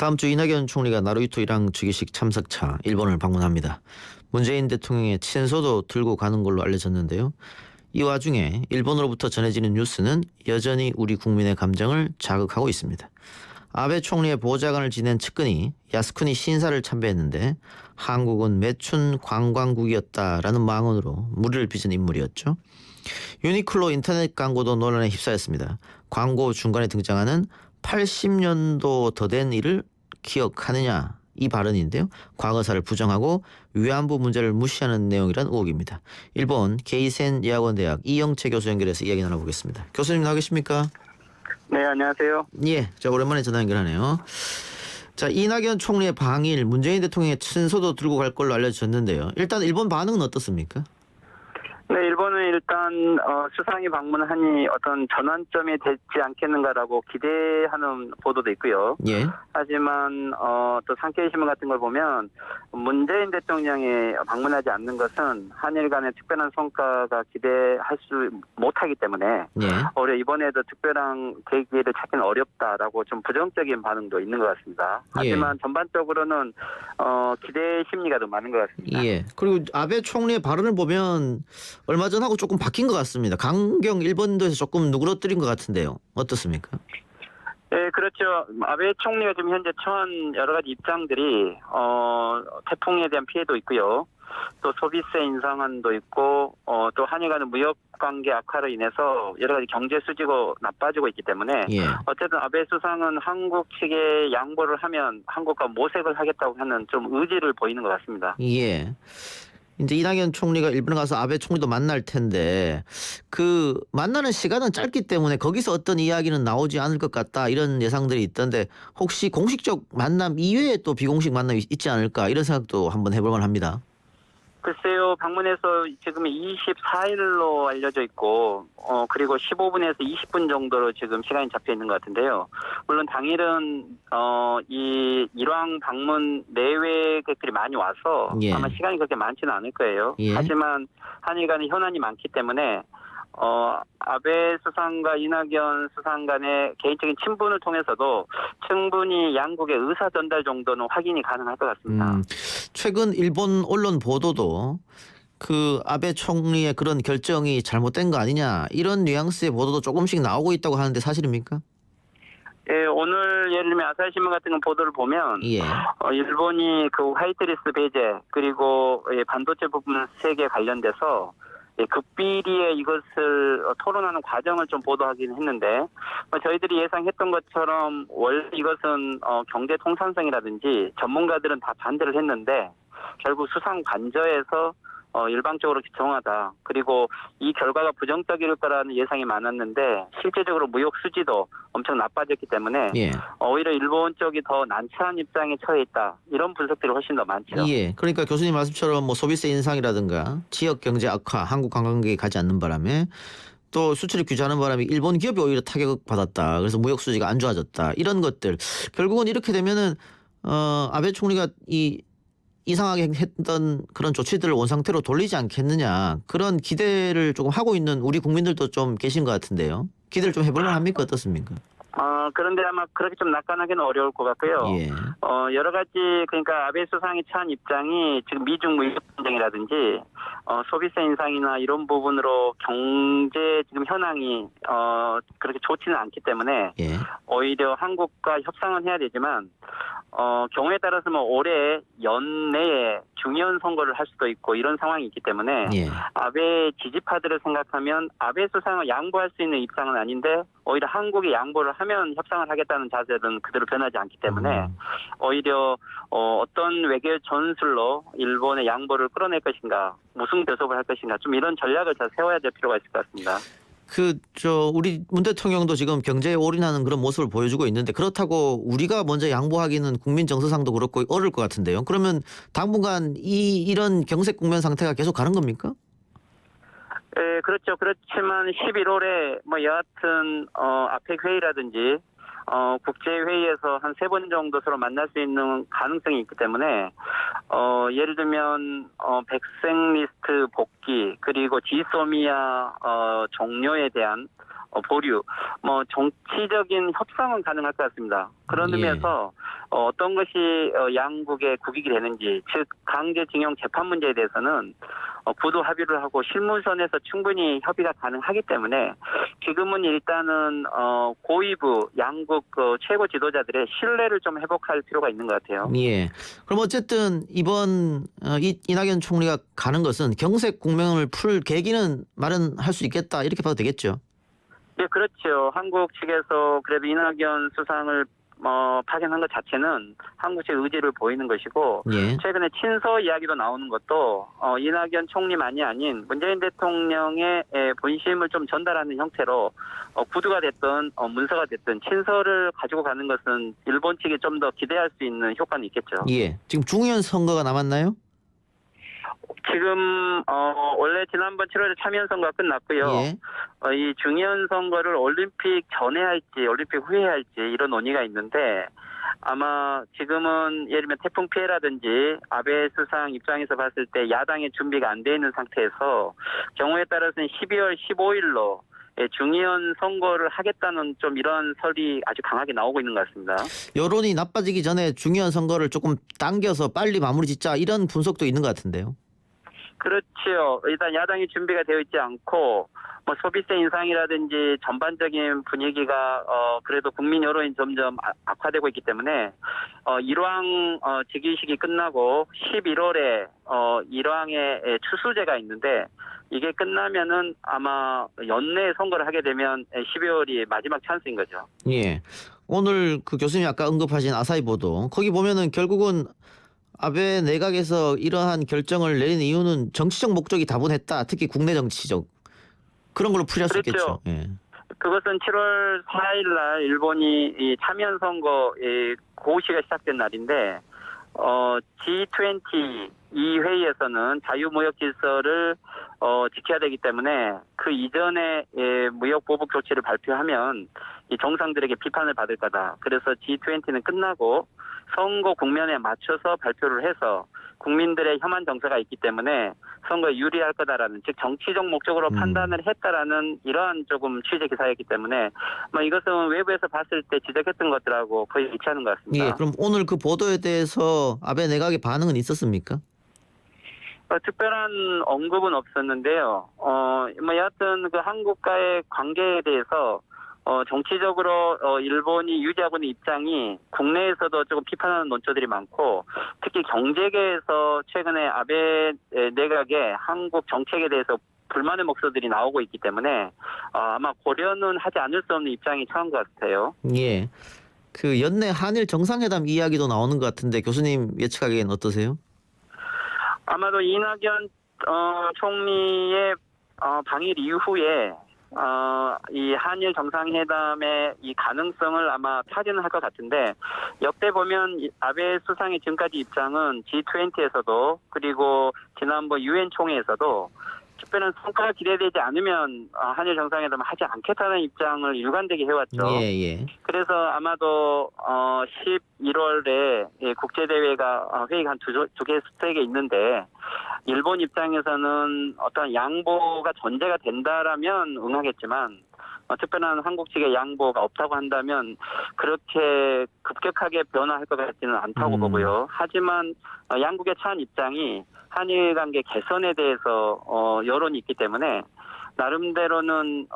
다음 주 이낙연 총리가 나루히토 일왕 즉위식 참석차 일본을 방문합니다. 문재인 대통령의 친서도 들고 가는 걸로 알려졌는데요. 이 와중에 일본으로부터 전해지는 뉴스는 여전히 우리 국민의 감정을 자극하고 있습니다. 아베 총리의 보좌관을 지낸 측근이 야스쿠니 신사를 참배했는데 한국은 매춘 관광국이었다라는 망언으로 물의를 빚은 인물이었죠. 유니클로 인터넷 광고도 논란에 휩싸였습니다. 광고 중간에 등장하는 80년도 더 된 일을 기억하느냐 이 발언인데요. 과거사를 부정하고 위안부 문제를 무시하는 내용이란 의혹입니다. 일본 게이센 여학원대학 이영채 교수 연결해서 이야기 나눠보겠습니다. 교수님 나와 계십니까? 네, 안녕하세요. 예, 자 오랜만에 전화 연결하네요. 자, 이낙연 총리의 방일 문재인 대통령의 친서도 들고 갈 걸로 알려졌는데요. 일단 일본 반응은 어떻습니까? 네, 일본은 일단 수상이 방문하니 어떤 전환점이 되지 않겠는가라고 기대하는 보도도 있고요. 예. 하지만 또 산케이 신문 같은 걸 보면 문재인 대통령이 방문하지 않는 것은 한일 간의 특별한 성과가 기대할 수 못하기 때문에 예. 오히려 이번에도 특별한 계기를 찾기는 어렵다라고 좀 부정적인 반응도 있는 것 같습니다. 하지만 전반적으로는 기대 심리가 더 많은 것 같습니다. 예. 그리고 아베 총리의 발언을 보면 얼마 전하고 조금 바뀐 것 같습니다. 강경 일본도에서 조금 누그러뜨린 것 같은데요. 어떻습니까? 네, 그렇죠. 아베 총리가 지금 현재 처한 여러 가지 입장들이 태풍에 대한 피해도 있고요. 또 소비세 인상안도 있고 또 한일 간의 무역 관계 악화로 인해서 여러 가지 경제 수지가 나빠지고 있기 때문에 예. 어쨌든 아베 수상은 한국 측에 양보를 하면 한국과 모색을 하겠다고 하는 좀 의지를 보이는 것 같습니다. 예. 이제 이낙연 총리가 일본에 가서 아베 총리도 만날 텐데 그 만나는 시간은 짧기 때문에 거기서 어떤 이야기는 나오지 않을 것 같다 이런 예상들이 있던데 혹시 공식적 만남 이외에 또 비공식 만남이 있지 않을까 이런 생각도 한번 해볼 만합니다. 글쎄요, 방문해서 지금 24일로 알려져 있고, 그리고 15분에서 20분 정도로 지금 시간이 잡혀 있는 것 같은데요. 물론 당일은, 이 일왕 방문 내외객들이 많이 와서 예. 아마 시간이 그렇게 많지는 않을 거예요. 예. 하지만 한일 간의 현안이 많기 때문에, 아베 수상과 이낙연 수상 간의 개인적인 친분을 통해서도 충분히 양국의 의사 전달 정도는 확인이 가능할 것 같습니다. 최근 일본 언론 보도도 그 아베 총리의 그런 결정이 잘못된 거 아니냐 이런 뉘앙스의 보도도 조금씩 나오고 있다고 하는데 사실입니까? 예, 오늘 예를 들면 아사히 신문 같은 거 보도를 보면 예. 일본이 그 화이트리스트 배제 그리고 반도체 부분 세계 관련돼서 극비리에 이것을 토론하는 과정을 좀 보도하긴 했는데 저희들이 예상했던 것처럼 원래 이것은 경제 통상성이라든지 전문가들은 다 반대를 했는데 결국 수상 관저에서 일방적으로 정하다. 그리고 이 결과가 부정적일 거라는 예상이 많았는데 실제적으로 무역 수지도 엄청 나빠졌기 때문에 예. 오히려 일본 쪽이 더 난처한 입장에 처해 있다. 이런 분석들이 훨씬 더 많죠. 예. 그러니까 교수님 말씀처럼 뭐 소비세 인상이라든가 지역 경제 악화, 한국 관광객이 가지 않는 바람에 또 수출입 규제하는 바람에 일본 기업이 오히려 타격 받았다. 그래서 무역 수지가 안 좋아졌다. 이런 것들 결국은 이렇게 되면은 아베 총리가 이상하게 했던 그런 조치들을 원상태로 돌리지 않겠느냐 그런 기대를 조금 하고 있는 우리 국민들도 좀 계신 것 같은데요. 기대를 좀 해볼 만합니까? 어떻습니까? 그런데 아마 그렇게 좀 낙관하기는 어려울 것 같고요. 예. 여러 가지 그러니까 아베 수상이 처한 입장이 지금 미중 무역 전쟁이라든지 소비세 인상이나 이런 부분으로 경제 지금 현황이 그렇게 좋지는 않기 때문에 예. 오히려 한국과 협상은 해야 되지만 경우에 따라서는 올해 연내에 중요한 선거를 할 수도 있고 이런 상황이 있기 때문에 예. 아베 지지파들을 생각하면 아베 수상을 양보할 수 있는 입장은 아닌데 오히려 한국이 양보를 하면 협상을 하겠다는 자세는 그대로 변하지 않기 때문에 오히려 어떤 외교 전술로 일본의 양보를 끌어낼 것인가 무슨 교섭을 할 것인가 좀 이런 전략을 잘 세워야 될 필요가 있을 것 같습니다. 우리 문 대통령도 지금 경제에 올인하는 그런 모습을 보여주고 있는데 그렇다고 우리가 먼저 양보하기는 국민 정서상도 그렇고 어려울 것 같은데요. 그러면 당분간 이런 경색 국면 상태가 계속 가는 겁니까? 네, 그렇죠. 그렇지만 11월에 뭐 여하튼 아펙 회의라든지 국제회의에서 한 3번 정도 서로 만날 수 있는 가능성이 있기 때문에 예를 들면 백색 리스트 복귀 그리고 지소미아 종료에 대한 보류, 뭐 정치적인 협상은 가능할 것 같습니다. 그런 예. 의미에서 어떤 것이 양국의 국익이 되는지, 즉 강제징용 재판 문제에 대해서는 구도 합의를 하고 실무선에서 충분히 협의가 가능하기 때문에 지금은 일단은 고위부 양국 최고 지도자들의 신뢰를 좀 회복할 필요가 있는 것 같아요. 예. 그럼 어쨌든 이번 이낙연 총리가 가는 것은 경색 국면을 풀 계기는 마련할 수 있겠다 이렇게 봐도 되겠죠. 예, 그렇죠. 한국 측에서 그래도 이낙연 수상을 파견한 것 자체는 한국 측의 의지를 보이는 것이고, 예. 최근에 친서 이야기도 나오는 것도 이낙연 총리만이 아닌 문재인 대통령의 본심을 좀 전달하는 형태로 구두가 됐든 문서가 됐든 친서를 가지고 가는 것은 일본 측이 좀 더 기대할 수 있는 효과는 있겠죠. 예. 지금 중의원 선거가 남았나요? 지금 원래 지난번 7월에 참여연 선거가 끝났고요. 예. 이 중의원 선거를 올림픽 전에 할지 올림픽 후에 할지 이런 논의가 있는데, 아마 지금은 예를 들면 태풍 피해라든지 아베 수상 입장에서 봤을 때 야당의 준비가 안 돼 있는 상태에서 경우에 따라서는 12월 15일로 중의원 선거를 하겠다는 좀 이런 설이 아주 강하게 나오고 있는 것 같습니다. 여론이 나빠지기 전에 중의원 선거를 조금 당겨서 빨리 마무리 짓자 이런 분석도 있는 것 같은데요. 그렇죠. 일단 야당이 준비가 되어 있지 않고 뭐 소비세 인상이라든지 전반적인 분위기가 그래도 국민 여론이 점점 악화되고 있기 때문에 일왕 즉위식이 끝나고 11월에 일왕의 추수제가 있는데, 이게 끝나면은 아마 연내 선거를 하게 되면 12월이 마지막 찬스인 거죠. 예. 오늘 그 교수님이 아까 언급하신 아사히 보도 거기 보면은 결국은 아베 내각에서 이러한 결정을 내린 이유는 정치적 목적이 다분했다. 특히 국내 정치적. 그런 걸로 풀이할 수 있겠죠. 그렇죠. 예. 그것은 7월 4일 날 일본이 이 참여연 선거 고시가 시작된 날인데, G20 이 회의에서는 자유무역 질서를 지켜야 되기 때문에 그 이전에 무역 보복 조치를 발표하면 이 정상들에게 비판을 받을 거다. 그래서 G20는 끝나고 선거 국면에 맞춰서 발표를 해서 국민들의 혐한 정서가 있기 때문에 선거에 유리할 거다라는, 즉 정치적 목적으로 판단을 했다라는 이러한 조금 취재 기사였기 때문에 이것은 외부에서 봤을 때 지적했던 것들하고 거의 일치하는 것 같습니다. 예. 그럼 오늘 그 보도에 대해서 아베 내각의 반응은 있었습니까? 특별한 언급은 없었는데요. 여하튼 그 한국과의 관계에 대해서 정치적으로 일본이 유지하고 있는 입장이 국내에서도 조금 비판하는 논조들이 많고, 특히 경제계에서 최근에 아베 내각의 한국 정책에 대해서 불만의 목소리들이 나오고 있기 때문에 아마 고려는 하지 않을 수 없는 입장이 처한 것 같아요. 예. 그 연내 한일 정상회담 이야기도 나오는 것 같은데 교수님 예측하기엔 어떠세요? 아마도 이낙연 총리의 방일 이후에 이 한일 정상회담의 이 가능성을 아마 타진할 것 같은데, 역대 보면 아베 수상의 지금까지 입장은 G20에서도 그리고 지난번 유엔 총회에서도 특별한 성과가 기대되지 않으면 한일 정상회담을 하지 않겠다는 입장을 일관되게 해왔죠. 예. 그래서 아마도 11월에 국제대회가 회의가 한 두 개 스택에 있는데, 일본 입장에서는 어떤 양보가 전제가 된다라면 응하겠지만 특별한 한국 측의 양보가 없다고 한다면 그렇게 급격하게 변화할 것 같지는 않다고 보고요. 하지만 양국의 차한 입장이 한일 관계 개선에 대해서 여론이 있기 때문에 나름대로는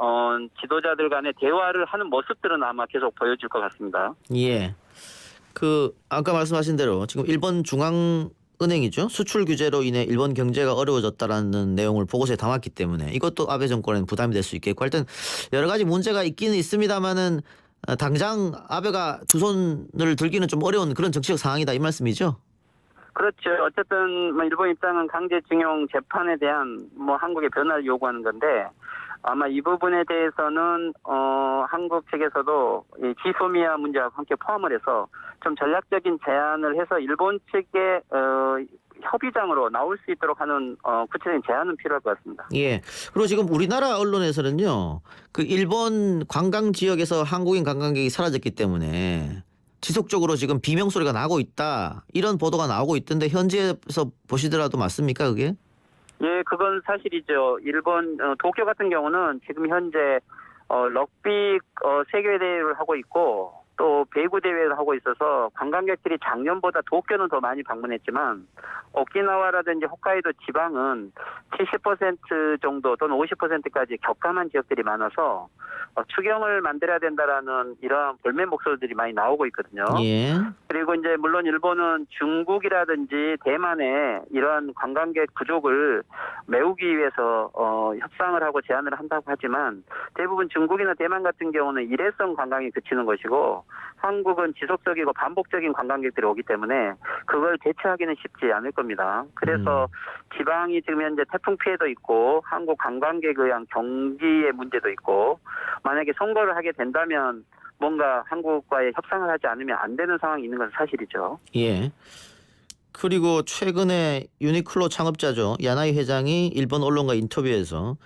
지도자들 간의 대화를 하는 모습들은 아마 계속 보여줄 것 같습니다. 예. 그 아까 말씀하신 대로 지금 일본 중앙은행이죠. 수출 규제로 인해 일본 경제가 어려워졌다라는 내용을 보고서에 담았기 때문에 이것도 아베 정권에는 부담이 될 수 있겠고, 하여튼 여러 가지 문제가 있기는 있습니다만은 당장 아베가 두 손을 들기는 좀 어려운 그런 정치적 상황이다 이 말씀이죠. 그렇죠. 어쨌든 일본 입장은 강제징용 재판에 대한 한국의 변화를 요구하는 건데, 아마 이 부분에 대해서는 한국 측에서도 이 지소미아 문제와 함께 포함을 해서 좀 전략적인 제안을 해서 일본 측의 협의장으로 나올 수 있도록 하는 구체적인 제안은 필요할 것 같습니다. 예. 그리고 지금 우리나라 언론에서는요, 그 일본 관광 지역에서 한국인 관광객이 사라졌기 때문에 지속적으로 지금 비명 소리가 나고 있다 이런 보도가 나오고 있던데 현지에서 보시더라도 맞습니까 그게? 예, 그건 사실이죠. 일본 도쿄 같은 경우는 지금 현재 럭비 세계 대회를 하고 있고 또 배구 대회를 하고 있어서 관광객들이 작년보다 도쿄는 더 많이 방문했지만 오키나와라든지 홋카이도 지방은 70% 정도 또는 50%까지 격감한 지역들이 많아서 추경을 만들어야 된다라는 이러한 볼멘 목소리들이 많이 나오고 있거든요. 예. 그리고 이제 물론 일본은 중국이라든지 대만에 이러한 관광객 부족을 메우기 위해서 협상을 하고 제안을 한다고 하지만 대부분 중국이나 대만 같은 경우는 일회성 관광이 그치는 것이고 한국은 지속적이고 반복적인 관광객들이 오기 때문에 그걸 대체하기는 쉽지 않을 겁니다. 그래서 지방이 지금 현재 태풍 피해도 있고 한국 관광객에 의한 경기의 문제도 있고 만약에 선거를 하게 된다면 뭔가 한국과의 협상을 하지 않으면 안 되는 상황이 있는 건 사실이죠. 예. 그리고 최근에 유니클로 창업자죠. 야나이 회장이 일본 언론과 인터뷰에서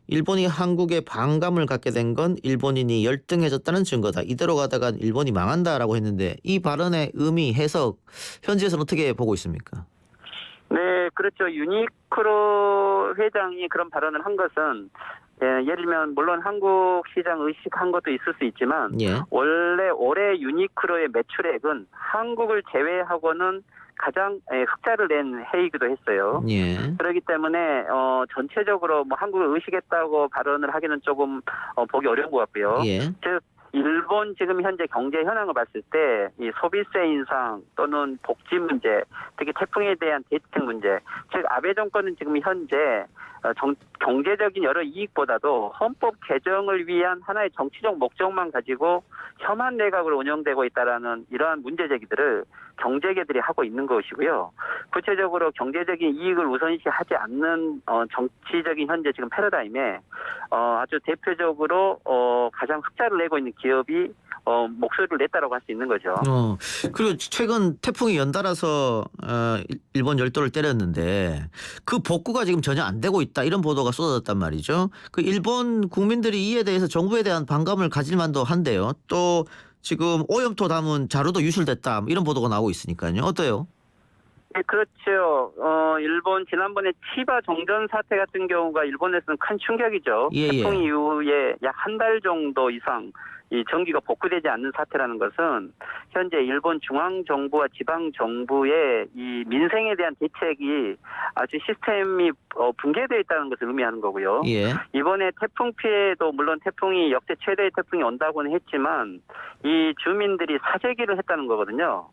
일본이 한국에 반감을 갖게 된 건 일본인이 열등해졌다는 증거다. 이대로 가다간 일본이 망한다라고 했는데 이 발언의 의미, 해석 현지에서는 어떻게 보고 있습니까? 네, 그렇죠. 유니클로 회장이 그런 발언을 한 것은 예를 들면 물론 한국 시장 의식한 것도 있을 수 있지만 예. 원래 올해 유니클로의 매출액은 한국을 제외하고는 가장 흑자를 낸 해이기도 했어요. 예. 그렇기 때문에 전체적으로 뭐 한국을 의식했다고 발언을 하기는 조금 보기 어려운 것 같고요. 예. 즉 일본 지금 현재 경제 현황을 봤을 때 이 소비세 인상 또는 복지 문제, 특히 태풍에 대한 대책 문제, 즉 아베 정권은 지금 현재 경제적인 여러 이익보다도 헌법 개정을 위한 하나의 정치적 목적만 가지고 혐한 내각으로 운영되고 있다라는 이러한 문제 제기들을 경제계들이 하고 있는 것이고요. 구체적으로 경제적인 이익을 우선시하지 않는 정치적인 현재 지금 패러다임에 아주 대표적으로 가장 흑자를 내고 있는 기업이 목소리를 냈다라고 할 수 있는 거죠. 그리고 최근 태풍이 연달아서 일본 열도를 때렸는데 그 복구가 지금 전혀 안 되고 있다 이런 보도가 쏟아졌단 말이죠. 그 일본 국민들이 이에 대해서 정부에 대한 반감을 가질 만도 한데요. 또 지금 오염토 담은 자루도 유출됐다 이런 보도가 나오고 있으니까요. 어때요? 네, 그렇죠. 일본 지난번에 치바 정전 사태 같은 경우가 일본에서는 큰 충격이죠. 예, 태풍 예. 이후에 약 한 달 정도 이상 이 전기가 복구되지 않는 사태라는 것은 현재 일본 중앙 정부와 지방 정부의 이 민생에 대한 대책이 아주 시스템이 붕괴되어 있다는 것을 의미하는 거고요. 예. 이번에 태풍 피해도 물론 태풍이 역대 최대의 태풍이 온다고는 했지만 이 주민들이 사재기를 했다는 거거든요.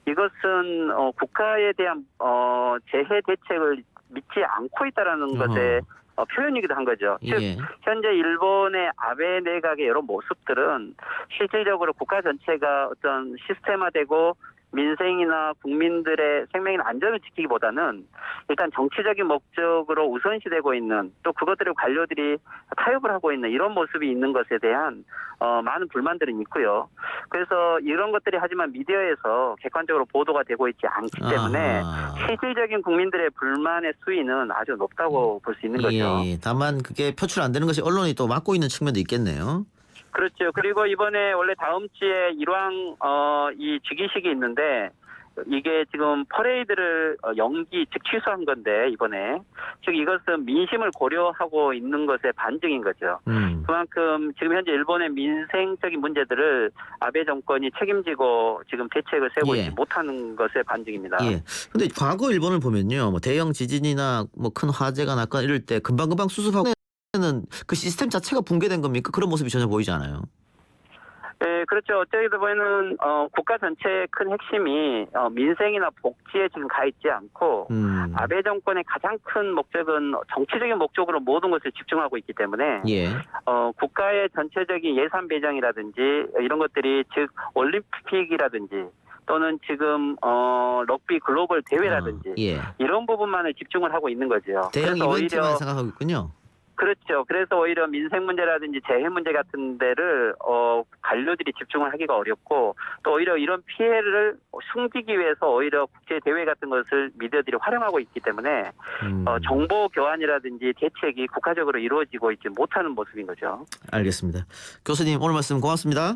이것은 국가에 대한 재해 대책을 믿지 않고 있다라는 것에 표현이기도 한 거죠. 즉 예. 현재 일본의 아베 내각의 여러 모습들은 실질적으로 국가 전체가 어떤 시스템화되고 민생이나 국민들의 생명이나 안전을 지키기보다는 일단 정치적인 목적으로 우선시되고 있는 또 그것들의 관료들이 타협을 하고 있는 이런 모습이 있는 것에 대한 많은 불만들은 있고요. 그래서 이런 것들이 하지만 미디어에서 객관적으로 보도가 되고 있지 않기 때문에 실질적인 국민들의 불만의 수위는 아주 높다고 볼 수 있는 거죠. 예. 다만 그게 표출 안 되는 것이 언론이 또 막고 있는 측면도 있겠네요. 그렇죠. 그리고 이번에 원래 다음 주에 일왕 이 즉위식이 있는데 이게 지금 퍼레이드를 연기 즉 취소한 건데 이번에 즉 이것은 민심을 고려하고 있는 것의 반증인 거죠. 그만큼 지금 현재 일본의 민생적인 문제들을 아베 정권이 책임지고 지금 대책을 세우고 예. 있지 못하는 것의 반증입니다. 예. 근데 과거 일본을 보면요. 뭐 대형 지진이나 뭐 큰 화재가 났거나 이럴 때 금방금방 수습하고 는 그 시스템 자체가 붕괴된 겁니까? 그런 모습이 전혀 보이지 않아요. 네, 그렇죠. 어떻게 보면은 국가 전체의 큰 핵심이 민생이나 복지에 지금 가 있지 않고 아베 정권의 가장 큰 목적은 정치적인 목적으로 모든 것을 집중하고 있기 때문에 예. 국가의 전체적인 예산 배정이라든지 이런 것들이 즉 올림픽이라든지 또는 지금 럭비 글로벌 대회라든지 예. 이런 부분만을 집중을 하고 있는 거죠. 대형 그래서 이벤트만 생각하고 있군요. 그렇죠. 그래서 오히려 민생 문제라든지 재해 문제 같은 데를 관료들이 집중을 하기가 어렵고 또 오히려 이런 피해를 숨기기 위해서 오히려 국제 대회 같은 것을 미디어들이 활용하고 있기 때문에 정보 교환이라든지 대책이 국가적으로 이루어지고 있지 못하는 모습인 거죠. 알겠습니다. 교수님 오늘 말씀 고맙습니다.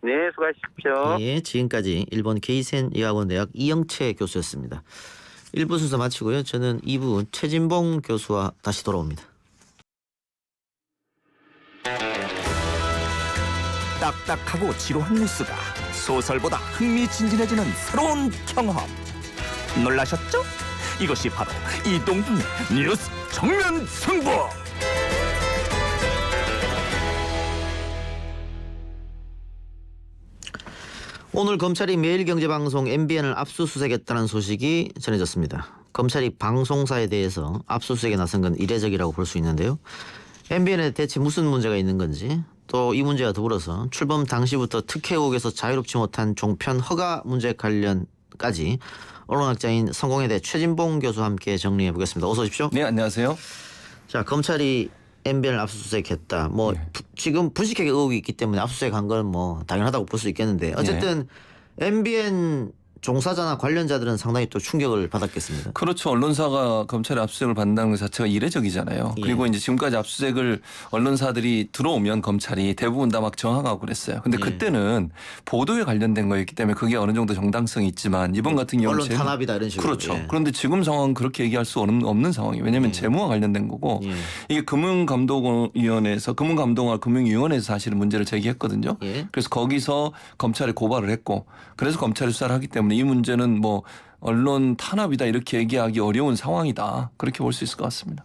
네, 수고하십시오. 예, 지금까지 일본 게이센 의학원대학 이영채 교수였습니다. 1부 순서 마치고요. 저는 2부 최진봉 교수와 다시 돌아옵니다. 딱딱하고 지루한 뉴스가 소설보다 흥미진진해지는 새로운 경험. 놀라셨죠? 이것이 바로 이동훈의 뉴스 정면 승부. 오늘 검찰이 매일경제방송 MBN을 압수수색했다는 소식이 전해졌습니다. 검찰이 방송사에 대해서 압수수색에 나선 건 이례적이라고 볼 수 있는데요. MBN에 대체 무슨 문제가 있는 건지, 또 이 문제와 더불어서 출범 당시부터 특혜 의혹에서 자유롭지 못한 종편 허가 문제 관련까지 언론학자인 성공회대 최진봉 교수와 함께 정리해 보겠습니다. 어서 오십시오. 네, 안녕하세요. 자, 검찰이 MBN을 압수수색했다. 지금 분식회계 의혹이 있기 때문에 압수수색한 건 당연하다고 볼 수 있겠는데 어쨌든 MBN 종사자나 관련자들은 상당히 또 충격을 받았겠습니다. 그렇죠. 언론사가 검찰의 압수수색을 받는다는 것 자체가 이례적이잖아요. 예. 그리고 이제 지금까지 압수수색을 언론사들이 들어오면 검찰이 대부분 다 막 저항하고 그랬어요. 근데 예. 그때는 보도에 관련된 거였기 때문에 그게 어느 정도 정당성이 있지만 이번 같은 경우는 언론 탄압이다 이런 식으로. 그렇죠. 예. 그런데 지금 상황은 그렇게 얘기할 수 없는 상황이에요. 왜냐하면 재무와 관련된 거고 예. 이게 금융감독원에서 금융위원회에서 사실은 문제를 제기했거든요. 예. 그래서 거기서 검찰에 고발을 했고 그래서 검찰이 수사를 하기 때문에 이 문제는 언론 탄압이다 이렇게 얘기하기 어려운 상황이다. 그렇게 볼 수 있을 것 같습니다.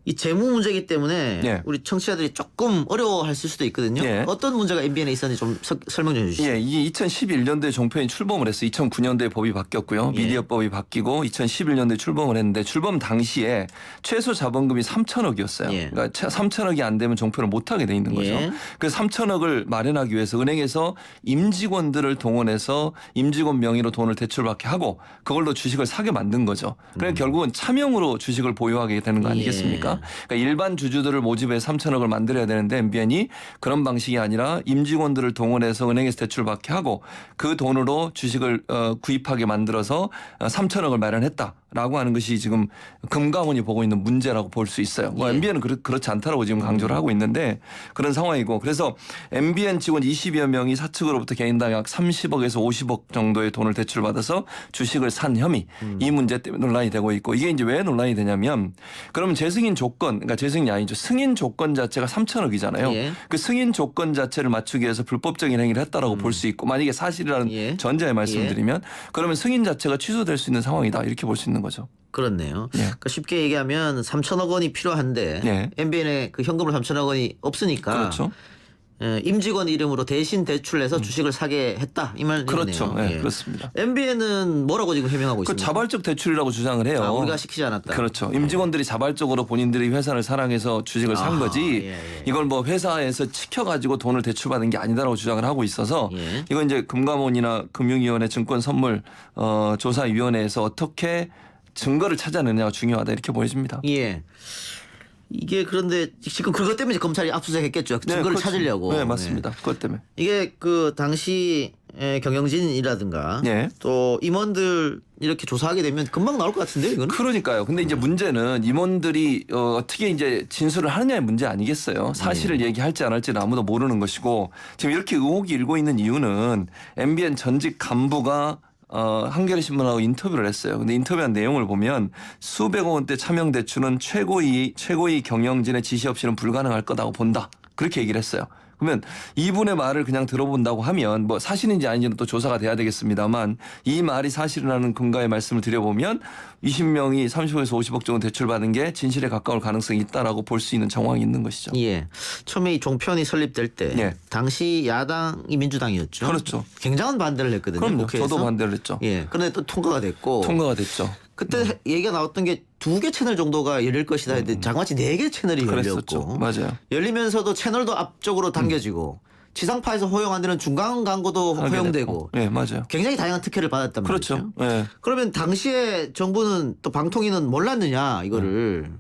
이 재무 문제이기 때문에 예. 우리 청취자들이 조금 어려워했을 수도 있거든요. 예. 어떤 문제가 MBN에 있었는지 좀 설명 좀 해주시죠. 예, 이 2011년도에 종편이 출범을 했어요. 2009년도에 법이 바뀌었고요. 예. 미디어법이 바뀌고 2011년도에 출범을 했는데 출범 당시에 최소 자본금이 3천억이었어요. 예. 그러니까 3천억이 안 되면 종편을 못 하게 돼 있는 거죠. 예. 그래서 3천억을 마련하기 위해서 은행에서 임직원들을 동원해서 임직원 명의로 돈을 대출받게 하고 그걸로 주식을 사게 만든 거죠. 그러니까 결국은 차명으로 주식을 보유하게 되는 거 아니겠습니까? 그러니까 일반 주주들을 모집해서 3천억을 만들어야 되는데 MBN이 그런 방식이 아니라 임직원들을 동원해서 은행에서 대출받게 하고 그 돈으로 주식을 구입하게 만들어서 3천억을 마련했다. 라고 하는 것이 지금 금감원이 보고 있는 문제라고 볼 수 있어요. 예. MBN은 그렇지 않다라고 지금 강조를 하고 있는데 그런 상황이고 그래서 MBN 직원 20여 명이 사측으로부터 개인당 약 30억에서 50억 정도의 돈을 대출받아서 주식을 산 혐의 이 문제 때문에 논란이 되고 있고 이게 이제 왜 논란이 되냐면 그러면 재승인 조건 그러니까 재승인이 아니죠. 승인 조건 자체가 3천억이잖아요. 예. 그 승인 조건 자체를 맞추기 위해서 불법적인 행위를 했다라고 볼 수 있고 만약에 사실이라는 예. 전제에 말씀드리면 그러면 승인 자체가 취소될 수 있는 상황이다 이렇게 볼 수 있는 거죠. 그렇네요. 예. 그러니까 쉽게 얘기하면 3천억 원이 필요한데 예. MBN에 그 현금으로 3천억 원이 없으니까 그렇죠. 임직원 이름으로 대신 대출해서 주식을 사게 했다 이 말이네요. 그렇죠. 네, 예. 그렇습니다. MBN은 뭐라고 지금 해명하고 그 있습니까? 자발적 대출이라고 주장을 해요. 우리가 시키지 않았다. 그렇죠. 임직원들이 자발적으로 본인들이 회사를 사랑해서 주식을 산 거지. 예. 이걸 회사에서 지켜가지고 돈을 대출받은 게 아니다라고 주장을 하고 있어서 예. 이건 이제 금감원이나 금융위원회 증권선물 조사위원회에서 어떻게 증거를 찾아내느냐가 중요하다 이렇게 보여집니다. 예. 이게 그런데 지금 그것 때문에 이제 검찰이 압수수색했겠죠. 증거를 그렇죠. 찾으려고. 네, 맞습니다. 그것 때문에. 이게 그 당시 경영진이라든가 예. 또 임원들 이렇게 조사하게 되면 금방 나올 것 같은데요, 이거는? 그러니까요. 근데 이제 문제는 임원들이 어떻게 이제 진술을 하느냐의 문제 아니겠어요. 사실을 얘기할지 안 할지는 아무도 모르는 것이고 지금 이렇게 의혹이 일고 있는 이유는 MBN 전직 간부가 한겨레 신문하고 인터뷰를 했어요. 근데 인터뷰한 내용을 보면 수백억 원대 차명 대출은 최고위 경영진의 지시 없이는 불가능할 거다고 본다. 그렇게 얘기를 했어요. 그러면 이분의 말을 그냥 들어본다고 하면 사실인지 아닌지는 또 조사가 돼야 되겠습니다만 이 말이 사실이라는 근거의 말씀을 드려보면 20명이 30억에서 50억 정도 대출받은 게 진실에 가까울 가능성이 있다라고 볼 수 있는 정황이 있는 것이죠. 예. 처음에 이 종편이 설립될 때 예. 당시 야당이 민주당이었죠. 그렇죠. 굉장한 반대를 했거든요. 그럼요. 국회에서. 저도 반대를 했죠. 예. 그런데 또 통과가 됐고. 통과가 됐죠. 그때 얘기가 나왔던 게 2개 채널 정도가 열릴 것이다 했는데 장마치 4개 채널이 그랬었죠. 열렸고. 맞아요. 열리면서도 채널도 앞쪽으로 당겨지고 지상파에서 허용 안 되는 중간 광고도 하게 허용되고. 됐고. 네, 맞아요. 굉장히 다양한 특혜를 받았단 말이죠. 그렇죠. 네. 그러면 당시에 정부는 또 방통위는 몰랐느냐 이거를.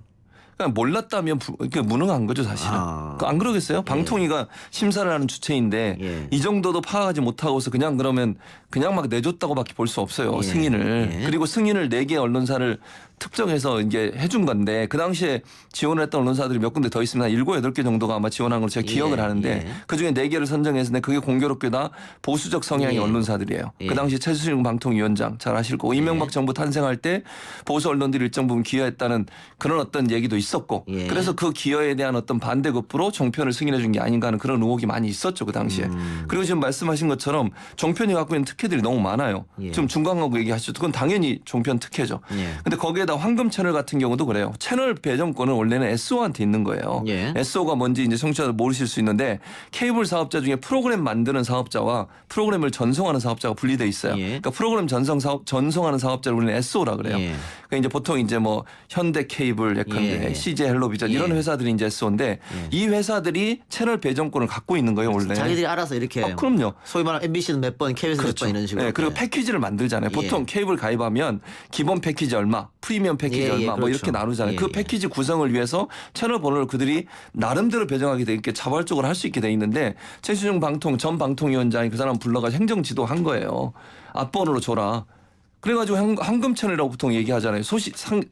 그러니까 몰랐다면 무능한 거죠 사실은. 안 그러겠어요? 방통위가 심사를 하는 주체인데 예. 이 정도도 파악하지 못하고서 그냥 막 내줬다고밖에 볼 수 없어요. 예. 승인을. 예. 그리고 승인을 4개 언론사를 특정해서 이제 해준 건데 그 당시에 지원을 했던 언론사들이 몇 군데 더 있습니다. 7, 8개 정도가 아마 지원한 걸로 제가 기억을 예. 하는데 예. 그중에 4개를 선정했는데 그게 공교롭게 다 보수적 성향의 예. 언론사들이에요. 예. 그 당시 최수진 방통위원장 잘 아실 거고 이명박 정부 탄생할 때 보수 언론들이 일정 부분 기여했다는 그런 어떤 얘기도 있었고 예. 그래서 그 기여에 대한 어떤 반대급부로 종편을 승인해 준 게 아닌가 하는 그런 의혹이 많이 있었죠 그 당시에. 그리고 지금 말씀하신 것처럼 종편이 갖고 있는 특혜들이 너무 많아요. 예. 지금 중광하고 얘기하셨죠. 그건 당연히 종편 특혜죠. 예. 근데 거기에다 황금 채널 같은 경우도 그래요. 채널 배정권은 원래는 SO한테 있는 거예요. 예. SO가 뭔지 이제 청취자들 모르실 수 있는데 케이블 사업자 중에 프로그램 만드는 사업자와 프로그램을 전송하는 사업자가 분리돼 있어요. 예. 그러니까 프로그램 전송하는 사업자를 우리는 SO라 그래요. 예. 그러니까 이제 보통 이제 뭐 현대 케이블, 예컨대 예. CJ 헬로비전 이런 예. 회사들이 이제 SO인데 이 회사들이 채널 배정권을 갖고 있는 거예요 원래. 자기들이 알아서 이렇게 그럼요. 소위 말하는 MBC는 몇 번, KBS는 몇 번 이런 식으로. 네, 그리고 예. 패키지를 만들잖아요. 보통 예. 케이블 가입하면 기본 패키지 얼마, 프리미엄 패키지 예, 예, 얼마 뭐 그렇죠. 이렇게 나누잖아요. 예, 그 예. 패키지 구성을 위해서 채널 번호를 그들이 나름대로 배정하게 돼 있게 자발적으로 할 수 있게 돼 있는데 최수중 전 방통위원장이 그 사람 불러가지고 행정 지도한 거예요. 앞번호로 줘라. 그래가지고 황금 채널이라고 보통 얘기하잖아요.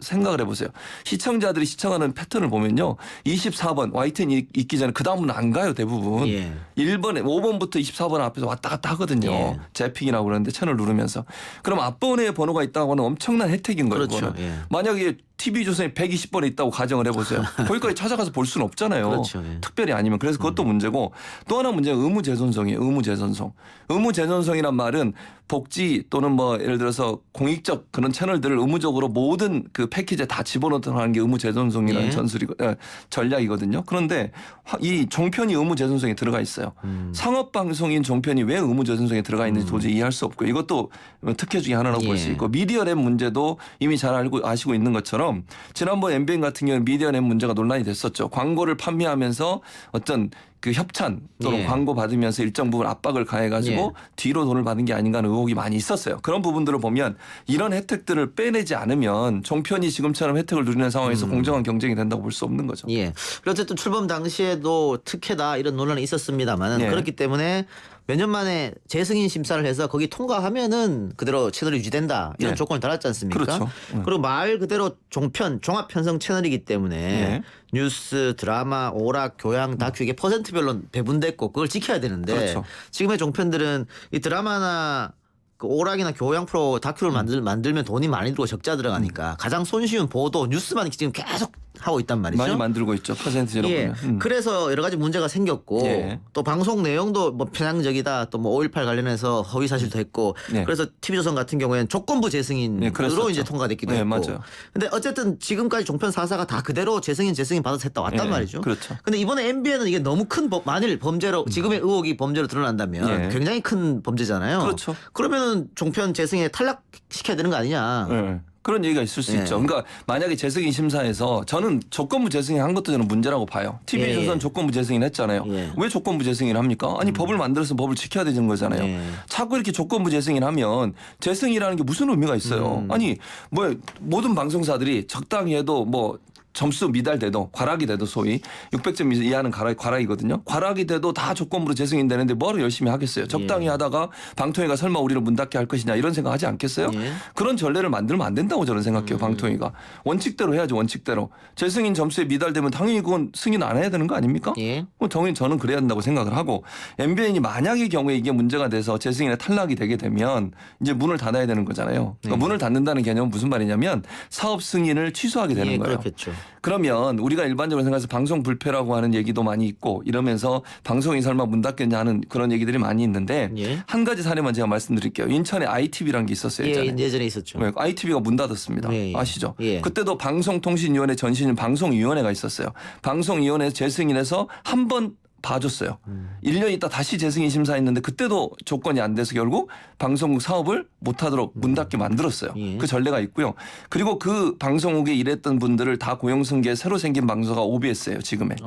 생각을 해보세요. 시청자들이 시청하는 패턴을 보면요. 24번 YTN 있기 전에 그 다음은 안 가요 대부분. 예. 1번에 5번부터 24번 앞에서 왔다 갔다 하거든요. 예. 재픽이라고 그러는데 채널 누르면서. 그럼 앞번호에 번호가 있다고 하는 엄청난 혜택인 거예요. 그렇죠. 그거는. 예. 만약에 TV조선이 120번에 있다고 가정을 해보세요. 거기까지 찾아가서 볼 수는 없잖아요. 그렇죠. 예. 특별히 아니면. 그래서 그것도 문제고 또 하나 문제는 의무재선성이에요. 의무재선성. 의무재선성이란 말은 복지 또는 뭐 예를 들어서 공익적 그런 채널들을 의무적으로 모든 그 패키지에 다 집어넣도록 하는 게 의무재선성이라는 예. 전략이거든요. 그런데 이 종편이 의무재선성에 들어가 있어요. 상업방송인 종편이 왜 의무재선성에 들어가 있는지 도저히 이해할 수 없고요. 이것도 특혜 중에 하나라고 볼 수 예. 있고 미디어랩 문제도 이미 잘 아시고 있는 것처럼 지난번 MBN 같은 경우는 미디어랩 문제가 논란이 됐었죠. 광고를 판매하면서 어떤 그 협찬 또는 예. 광고 받으면서 일정 부분 압박을 가해가지고 예. 뒤로 돈을 받은 게 아닌가 하는 의혹이 많이 있었어요. 그런 부분들을 보면 이런 혜택들을 빼내지 않으면 종편이 지금처럼 혜택을 누리는 상황에서 공정한 경쟁이 된다고 볼 수 없는 거죠. 예. 그리고 어쨌든 출범 당시에도 특혜다 이런 논란이 있었습니다만 예. 그렇기 때문에 몇 년 만에 재승인 심사를 해서 거기 통과하면은 그대로 채널이 유지된다 이런 예. 조건을 달았지 않습니까? 그렇죠. 그리고 말 그대로 종합 편성 채널이기 때문에 예. 뉴스, 드라마, 오락, 교양, 다큐 이게 퍼센트별로 배분됐고 그걸 지켜야 되는데 그렇죠. 지금의 종편들은 이 드라마나 그 오락이나 교양 프로 다큐를 만들면 돈이 많이 들고 적자 들어가니까 가장 손쉬운 보도 뉴스만 지금 계속 하고 있단 말이죠. 많이 만들고 있죠. 퍼센트제로 예. 보면. 그래서 여러 가지 문제가 생겼고 예. 또 방송 내용도 뭐 편향적이다 또 뭐 5.18 관련해서 허위 사실도 했고 예. 그래서 TV조선 같은 경우에는 조건부 재승인으로 예, 그랬었죠. 이제 통과됐기도 예, 했고. 맞아요. 근데 어쨌든 지금까지 종편 4사가 다 그대로 재승인 받아서 했다 왔단 예, 말이죠. 그렇죠. 근데 이번에 MBN은 이게 너무 큰 만일 범죄로 지금의 의혹이 범죄로 드러난다면 예. 굉장히 큰 범죄잖아요. 그렇죠. 그러면은 종편 재승인에 탈락시켜야 되는 거 아니냐. 예. 그런 얘기가 있을 수 예. 있죠. 그러니까 만약에 재승인 심사에서 저는 조건부 재승인 한 것도 저는 문제라고 봐요. TV조선 예. 조건부 재승인 했잖아요. 예. 왜 조건부 재승인을 합니까? 아니 법을 만들어서 법을 지켜야 되는 거잖아요. 예. 자꾸 이렇게 조건부 재승인하면 재승이라는 게 무슨 의미가 있어요. 아니 뭐 모든 방송사들이 적당히 해도 뭐 점수 미달돼도 과락이 돼도 소위 600점 이하는 과락이거든요. 과락이 돼도 다 조건부로 재승인되는데 뭐하러 열심히 하겠어요. 적당히 하다가 방통위가 설마 우리를 문 닫게 할 것이냐 이런 생각하지 않겠어요? 예. 그런 전례를 만들면 안 된다고 저는 생각해요. 방통위가. 원칙대로 해야죠. 원칙대로. 재승인 점수에 미달되면 당연히 그건 승인 안 해야 되는 거 아닙니까? 예. 당연히 저는 그래야 된다고 생각을 하고 MBN이 만약의 경우에 이게 문제가 돼서 재승인에 탈락이 되게 되면 이제 문을 닫아야 되는 거잖아요. 그러니까 문을 닫는다는 개념은 무슨 말이냐면 사업 승인을 취소하게 되는 예, 거예요. 그렇겠죠. 그러면 우리가 일반적으로 생각해서 방송 불패라고 하는 얘기도 많이 있고 이러면서 방송이 설마 문 닫겠냐 하는 그런 얘기들이 많이 있는데 예. 한 가지 사례만 제가 말씀드릴게요. 인천에 ITV라는 게 있었어요. 예, 예전에. 예전에 있었죠. 네, ITV가 문 닫았습니다. 예, 예. 아시죠? 예. 그때도 방송통신위원회 전신인 방송위원회가 있었어요. 방송위원회에서 재승인해서 한 번 봐줬어요. 1년 있다 다시 재승인 심사했는데 그때도 조건이 안 돼서 결국 방송국 사업을 못하도록 문 닫게 만들었어요. 예. 그 전례가 있고요. 그리고 그 방송국에 일했던 분들을 다 고용승계해 새로 생긴 방송사가 OBS예요. 지금의.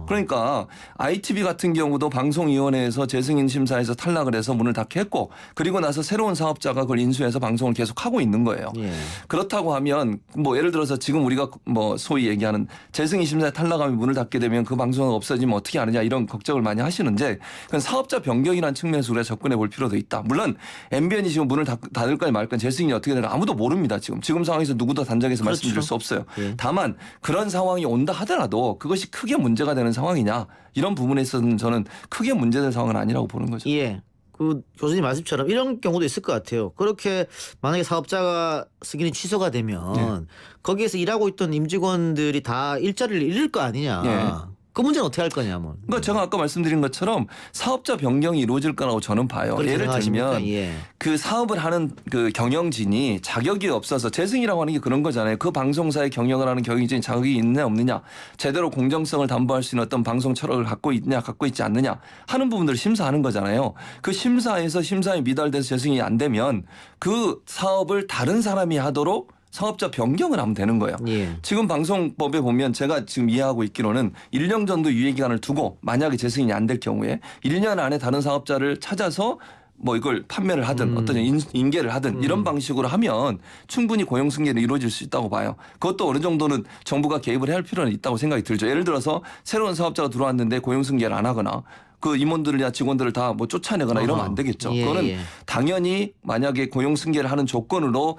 그러니까 ITV 같은 경우도 방송위원회에서 재승인 심사에서 탈락을 해서 문을 닫게 했고 그리고 나서 새로운 사업자가 그걸 인수해서 방송을 계속 하고 있는 거예요. 예. 그렇다고 하면 뭐 예를 들어서 지금 우리가 뭐 소위 얘기하는 재승인 심사에 탈락하면 문을 닫게 되면 그 방송이 없어지면 어떻게 하느냐 이런 걱정을 많이 하시는데 그건 사업자 변경이라는 측면에서 우리가 접근해 볼 필요도 있다. 물론 MBN이 지금 문을 닫을까 말까 재승인이 어떻게 되나 아무도 모릅니다. 지금 상황에서 누구도 단정해서 그렇죠. 말씀드릴 수 없어요. 예. 다만 그런 상황이 온다 하더라도 그것이 크게 문제가 되는 상황이냐 이런 부분에 있어서는 저는 크게 문제될 상황은 아니라고 보는 거죠. 예. 그 교수님 말씀처럼 이런 경우도 있을 것 같아요. 그렇게 만약에 사업자가 승인이 취소가 되면 거기에서 일하고 있던 임직원들이 다 일자리를 잃을 거 아니냐. 예. 그 문제는 어떻게 할 거냐. 뭐. 그러니까 제가 아까 말씀드린 것처럼 사업자 변경이 이루어질 거라고 저는 봐요. 그렇게 예를 생각하십니까? 들면 예. 그 사업을 하는 그 경영진이 자격이 없어서 재승이라고 하는 게 그런 거잖아요. 그 방송사의 경영을 하는 경영진이 자격이 있느냐 없느냐, 제대로 공정성을 담보할 수 있는 어떤 방송 철학을 갖고 있냐 갖고 있지 않느냐 하는 부분들을 심사하는 거잖아요. 그 심사에서 심사에 미달돼서 재승이 안 되면 그 사업을 다른 사람이 하도록 사업자 변경을 하면 되는 거예요. 예. 지금 방송법에 보면 제가 지금 이해하고 있기로는 1년 정도 유예기간을 두고 만약에 재승인이 안 될 경우에 1년 안에 다른 사업자를 찾아서 뭐 이걸 판매를 하든 어떤 인계를 하든 이런 방식으로 하면 충분히 고용 승계는 이루어질 수 있다고 봐요. 그것도 어느 정도는 정부가 개입을 해야 할 필요는 있다고 생각이 들죠. 예를 들어서 새로운 사업자가 들어왔는데 고용 승계를 안 하거나 그 임원들이나 직원들을 다 뭐 쫓아내거나 이러면 안 되겠죠. 예, 그거는 예. 당연히 만약에 고용 승계를 하는 조건으로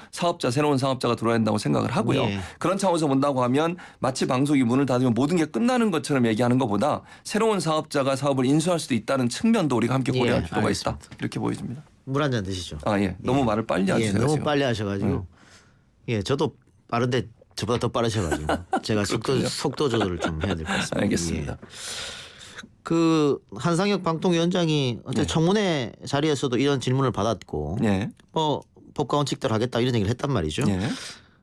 새로운 사업자가 들어야 된다고 생각을 하고요. 예. 그런 차원에서 본다고 하면 마치 방송이 문을 닫으면 모든 게 끝나는 것처럼 얘기하는 것보다 새로운 사업자가 사업을 인수할 수도 있다는 측면도 우리가 함께 고려할 예, 필요가 알겠습니다. 있다. 이렇게 보여집니다. 물 한 잔 드시죠. 아, 예. 너무 말을 빨리 하시네요. 너무 지금. 빨리 하셔가지고. 예, 저도 빠른데 저보다 더 빠르셔가지고 제가 속도 조절을 좀 해야 될 것 같습니다. 알겠습니다. 예. 그 한상혁 방통위원장이 어제 네. 청문회 자리에서도 이런 질문을 받았고 예. 뭐 법과 원칙대로 하겠다 이런 얘기를 했단 말이죠. 예.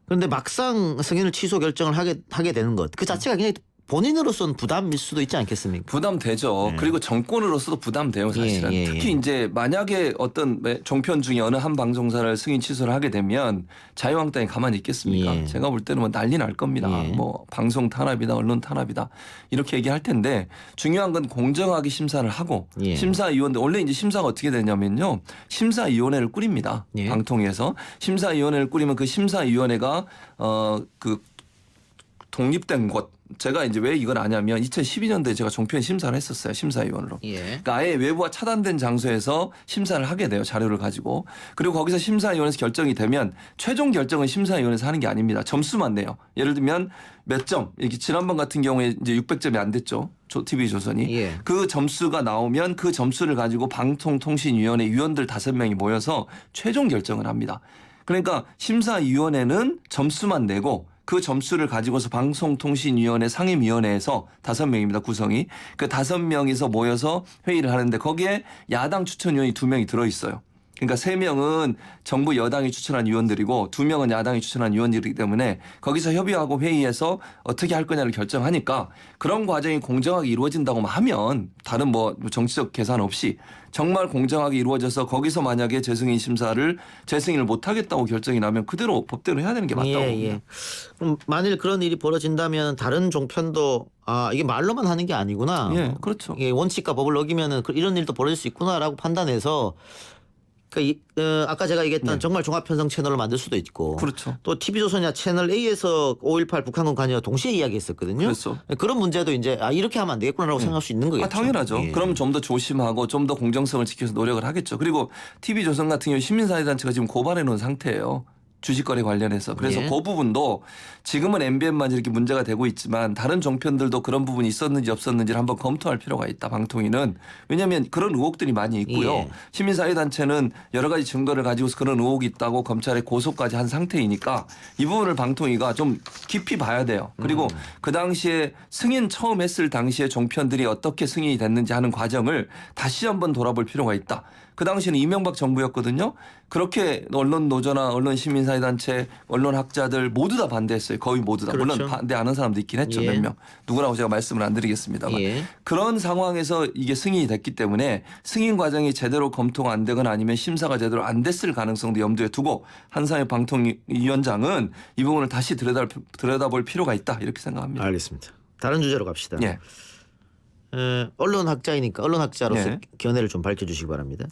그런데 막상 승인을 취소 결정을 하게 되는 것 그 자체가 굉장히 본인으로서는 부담일 수도 있지 않겠습니까? 부담되죠. 그리고 정권으로서도 부담돼요, 사실은. 예, 예, 특히 예. 이제 만약에 어떤 종편 중에 어느 한 방송사를 승인 취소를 하게 되면 자유한국당이 가만히 있겠습니까? 예. 제가 볼 때는 뭐 난리 날 겁니다. 예. 뭐 방송 탄압이다, 언론 탄압이다 이렇게 얘기할 텐데 중요한 건 공정하게 심사를 하고 예. 심사위원들 원래 이제 심사가 어떻게 되냐면요, 심사위원회를 꾸립니다. 예. 방통위에서 심사위원회를 꾸리면 그 심사위원회가 그 독립된 곳. 제가 이제 왜 이걸 아냐면 2012년도에 제가 종편 심사를 했었어요. 심사위원으로. 예. 그러니까 아예 외부와 차단된 장소에서 심사를 하게 돼요. 자료를 가지고. 그리고 거기서 심사위원회에서 결정이 되면 최종 결정은 심사위원회에서 하는 게 아닙니다. 점수만 내요. 예를 들면 몇 점. 이게 지난번 같은 경우에 이제 600점이 안 됐죠. TV조선이. 예. 그 점수가 나오면 그 점수를 가지고 방통통신위원회 위원들 5명이 모여서 최종 결정을 합니다. 그러니까 심사위원회는 점수만 내고 그 점수를 가지고서 방송통신위원회 상임위원회에서 5명입니다. 구성이. 그 5명이서 모여서 회의를 하는데 거기에 야당 추천위원이 2명이 들어있어요. 그러니까 3명은 정부 여당이 추천한 위원들이고 2명은 야당이 추천한 위원들이기 때문에 거기서 협의하고 회의해서 어떻게 할 거냐를 결정하니까 그런 과정이 공정하게 이루어진다고 하면 다른 뭐 정치적 계산 없이 정말 공정하게 이루어져서 거기서 만약에 재승인을 못하겠다고 결정이 나면 그대로 법대로 해야 되는 게 맞다고 봅니다. 예. 그럼 만일 그런 일이 벌어진다면 다른 종편도 이게 말로만 하는 게 아니구나. 예, 그렇죠. 이게 원칙과 법을 어기면은 이런 일도 벌어질 수 있구나라고 판단해서 아까 제가 얘기했던 정말 종합편성 채널을 만들 수도 있고 그렇죠. 또 TV조선이나 채널 A에서 5.18 북한군 관여와 동시에 이야기했었거든요. 그렇죠. 그런 문제도 이제 이렇게 하면 안 되겠구나라고 생각할 수 있는 거겠죠. 당연하죠. 예. 그럼 좀 더 조심하고 좀 더 공정성을 지켜서 노력을 하겠죠. 그리고 TV조선 같은 경우 시민사회단체가 지금 고발해 놓은 상태예요. 주식거래 관련해서. 그래서 예. 그 부분도 지금은 MBN만 이렇게 문제가 되고 있지만 다른 종편들도 그런 부분이 있었는지 없었는지를 한번 검토할 필요가 있다. 방통위는. 왜냐하면 그런 의혹들이 많이 있고요. 예. 시민사회단체는 여러 가지 증거를 가지고서 그런 의혹이 있다고 검찰에 고소까지 한 상태이니까 이 부분을 방통위가 좀 깊이 봐야 돼요. 그리고 그 당시에 승인 처음 했을 당시에 종편들이 어떻게 승인이 됐는지 하는 과정을 다시 한번 돌아볼 필요가 있다. 그 당시에는 이명박 정부였거든요. 그렇게 언론 노조나 언론 시민사회단체, 언론학자들 모두 다 반대했어요. 거의 모두 다. 그렇죠. 물론 반대 안 한 사람도 있긴 했죠. 예. 몇 명. 누구라고 제가 말씀을 안 드리겠습니다만. 예. 그런 상황에서 이게 승인이 됐기 때문에 승인 과정이 제대로 검토가 안 되거나 아니면 심사가 제대로 안 됐을 가능성도 염두에 두고 한상혁 방통위원장은 이 부분을 다시 들여다볼 필요가 있다. 이렇게 생각합니다. 알겠습니다. 다른 주제로 갑시다. 예. 언론학자이니까 언론학자로서 네. 견해를 좀 밝혀주시기 바랍니다.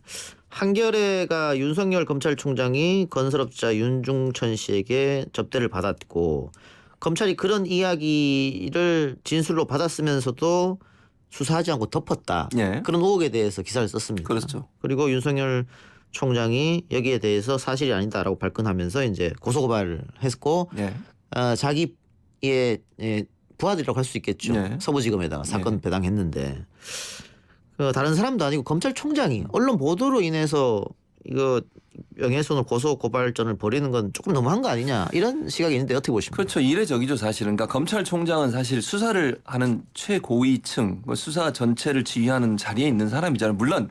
한겨레가 윤석열 검찰총장이 건설업자 윤중천 씨에게 접대를 받았고 검찰이 그런 이야기를 진술로 받았으면서도 수사하지 않고 덮었다. 예. 그런 의혹에 대해서 기사를 썼습니다. 그렇죠. 그리고 윤석열 총장이 여기에 대해서 사실이 아니다라고 발끈하면서 이제 고소고발을 했고 예. 자기의 부하들이라고 할 수 있겠죠. 네. 서부지검에다가 사건 배당했는데 그 다른 사람도 아니고 검찰총장이 언론 보도로 인해서 이거 명예훼손을 고소 고발전을 벌이는 건 조금 너무한 거 아니냐 이런 시각이 있는데 어떻게 보십니까? 그렇죠. 이례적이죠 사실은. 그러니까 검찰총장은 사실 수사를 하는 최고위층, 수사 전체를 지휘하는 자리에 있는 사람이잖아요. 물론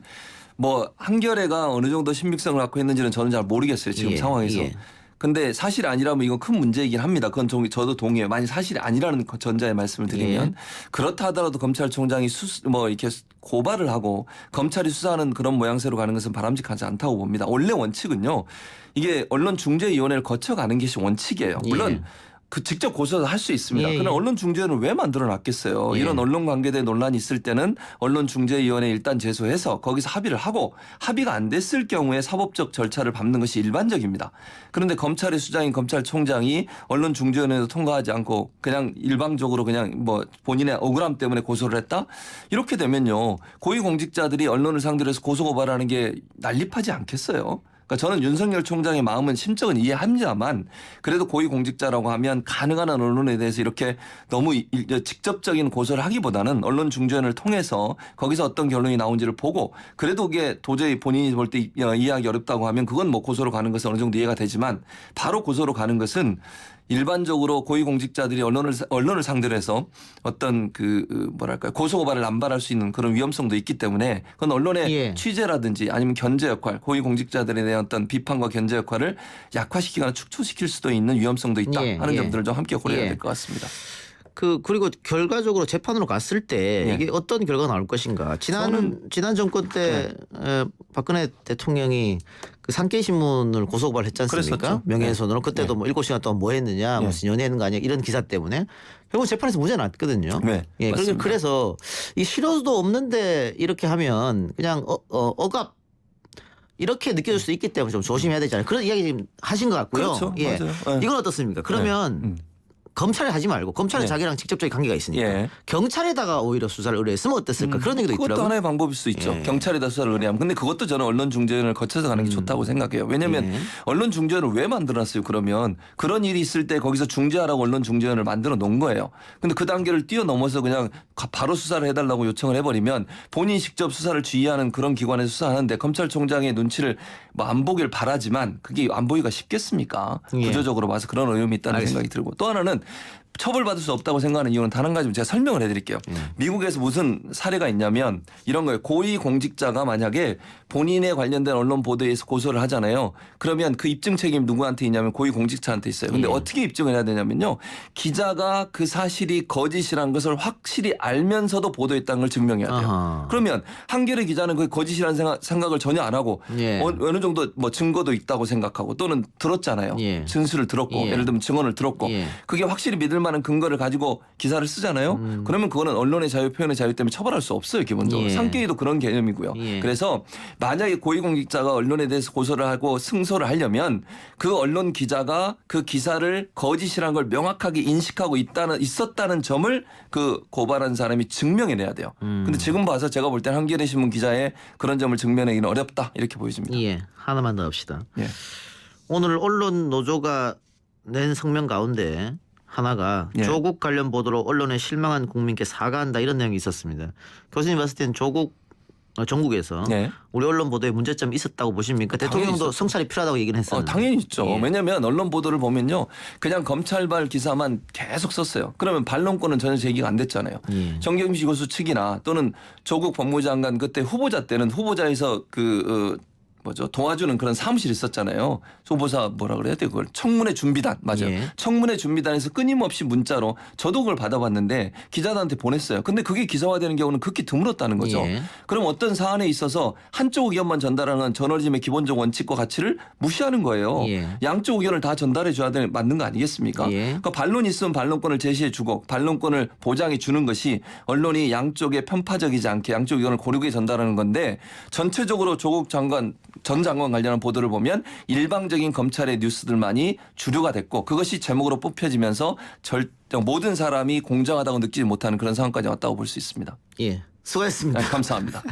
뭐 한겨레가 어느 정도 신빙성을 갖고 있는지는 저는 잘 모르겠어요. 지금 예, 상황에서. 예. 근데 사실이 아니라면 이건 큰 문제이긴 합니다. 그건 저도 동의해요. 만약 사실이 아니라는 전자의 말씀을 드리면 예. 그렇다 하더라도 검찰총장이 뭐 이렇게 고발을 하고 검찰이 수사하는 그런 모양새로 가는 것은 바람직하지 않다고 봅니다. 원래 원칙은요. 이게 언론중재위원회를 거쳐가는 것이 원칙이에요. 물론 예. 그 직접 고소를 할 수 있습니다. 예, 예. 그러나 언론중재위원회를 왜 만들어놨겠어요. 예. 이런 언론관계대 논란이 있을 때는 언론중재위원회 일단 제소해서 거기서 합의를 하고 합의가 안 됐을 경우에 사법적 절차를 밟는 것이 일반적입니다. 그런데 검찰의 수장인 검찰총장이 언론중재위원회도 통과하지 않고 그냥 일방적으로 그냥 뭐 본인의 억울함 때문에 고소를 했다? 이렇게 되면요. 고위공직자들이 언론을 상대로 해서 고소고발하는 게 난립하지 않겠어요. 그러니까 저는 윤석열 총장의 마음은 심적은 이해합니다만 그래도 고위공직자라고 하면 가능한 한 언론에 대해서 이렇게 너무 직접적인 고소를 하기보다는 언론중재원을 통해서 거기서 어떤 결론이 나온지를 보고 그래도 그게 도저히 본인이 볼 때 이해하기 어렵다고 하면 그건 뭐 고소로 가는 것은 어느 정도 이해가 되지만 바로 고소로 가는 것은 일반적으로 고위공직자들이 언론을 상대로 해서 어떤 뭐랄까요 고소고발을 남발할 수 있는 그런 위험성도 있기 때문에 그건 언론의 예. 취재라든지 아니면 견제 역할, 고위공직자들에 대한 어떤 비판과 견제 역할을 약화시키거나 축소시킬 수도 있는 위험성도 있다 예, 하는 예. 점들을 좀 함께 고려해야 예. 될 것 같습니다. 그리고 결과적으로 재판으로 갔을 때 예. 이게 어떤 결과가 나올 것인가. 지난 정권 때 박근혜 대통령이 그 산케이 신문을 고소고발했지 않습니까? 그랬었죠. 명예훼손으로 그때도 네. 뭐 7시간 동안 뭐 했느냐, 네. 무슨 연애하는 거 아니야 이런 기사 때문에 결국 재판에서 무죄 났거든요. 네, 예, 맞습니다. 그래서 이 실효도 없는데 이렇게 하면 그냥 억압 이렇게 느껴질 수 있기 때문에 좀 조심해야 되잖아요. 그런 이야기 지금 하신 것 같고요. 그렇죠. 예. 맞아요. 예. 이건 어떻습니까? 그러면 검찰에 하지 말고 검찰은 네. 자기랑 직접적인 관계가 있으니까 예. 경찰에다가 오히려 수사를 의뢰했으면 어땠을까 그런 얘기도 그것도 있더라고요. 하나의 방법일 수 있죠. 예. 경찰에다 수사를 의뢰하면. 근데 그것도 저는 언론중재원을 거쳐서 가는 게 좋다고 생각해요. 왜냐하면 예. 언론중재원을 왜 만들어놨어요? 그러면 그런 일이 있을 때 거기서 중재하라고 언론중재원을 만들어 놓은 거예요. 근데 그 단계를 뛰어넘어서 그냥 바로 수사를 해달라고 요청을 해버리면 본인이 직접 수사를 지휘하는 그런 기관에서 수사하는데 검찰총장의 눈치를 뭐 안 보길 바라지만 그게 안 보기가 쉽겠습니까? 예. 구조적으로 봐서 그런 어려움이 있다는 알겠습니다. 생각이 들고 또 하나는 처벌받을 수 없다고 생각하는 이유는 단 한 가지만 제가 설명을 해드릴게요. 미국에서 무슨 사례가 있냐면 이런 거예요. 고위공직자가 만약에 본인에 관련된 언론 보도에 의해서 고소를 하잖아요. 그러면 그 입증 책임이 누구한테 있냐면 고위공직자한테 있어요. 근데 예. 어떻게 입증을 해야 되냐면요. 기자가 그 사실이 거짓이라는 것을 확실히 알면서도 보도했다는 걸 증명해야 돼요. 아하. 그러면 한겨레 기자는 그게 거짓이라는 생각을 전혀 안 하고 예. 어느 정도 뭐 증거도 있다고 생각하고 또는 들었잖아요. 예. 진술을 들었고 예. 예를 들면 증언을 들었고 예. 그게 확실히 믿을 만한 근거를 가지고 기사를 쓰잖아요. 그러면 그거는 언론의 자유, 표현의 자유 때문에 처벌할 수 없어요. 기본적으로. 예. 상계위도 그런 개념이고요. 예. 그래서 만약에 고위공직자가 언론에 대해서 고소를 하고 승소를 하려면 그 언론 기자가 그 기사를 거짓이라는 걸 명확하게 인식하고 있었다는 점을 그 고발한 사람이 증명해내야 돼요. 근데 지금 봐서 제가 볼 때는 한겨레 신문 기자의 그런 점을 증명하기는 어렵다 이렇게 보여집니다. 예, 하나만 더 합시다. 예. 오늘 언론 노조가 낸 성명 가운데 하나가 예. 조국 관련 보도로 언론에 실망한 국민께 사과한다 이런 내용이 있었습니다. 교수님 봤을 땐 전국에서 네. 우리 언론 보도에 문제점이 있었다고 보십니까? 당연히 대통령도 있었죠. 성찰이 필요하다고 얘기는 했었는데. 당연히 있죠. 예. 왜냐하면 언론 보도를 보면요. 그냥 검찰발 기사만 계속 썼어요. 그러면 반론권은 전혀 제기가 안 됐잖아요. 예. 정경심 교수 측이나 또는 조국 법무장관 그때 후보자 때는 후보자에서 도와주는 그런 사무실이 있었잖아요. 후보자 뭐라 그래야 돼 그걸 청문회 준비단 맞아요. 예. 청문회 준비단에서 끊임없이 문자로 저도 그걸 받아봤는데 기자들한테 보냈어요. 근데 그게 기사화되는 경우는 극히 드물었다는 거죠. 예. 그럼 어떤 사안에 있어서 한쪽 의견만 전달하는 저널리즘의 기본적 원칙과 가치를 무시하는 거예요. 예. 양쪽 의견을 다 전달해 줘야 되는 맞는 거 아니겠습니까? 예. 그러니까 반론이 있으면 반론권을 제시해 주고 반론권을 보장해 주는 것이 언론이 양쪽에 편파적이지 않게 양쪽 의견을 고르게 전달하는 건데 전체적으로 조국 전 장관 관련한 보도를 보면 일방적인 검찰의 뉴스들만이 주류가 됐고 그것이 제목으로 뽑혀지면서 모든 사람이 공정하다고 느끼지 못하는 그런 상황까지 왔다고 볼 수 있습니다. 예. 수고했습니다. 감사합니다.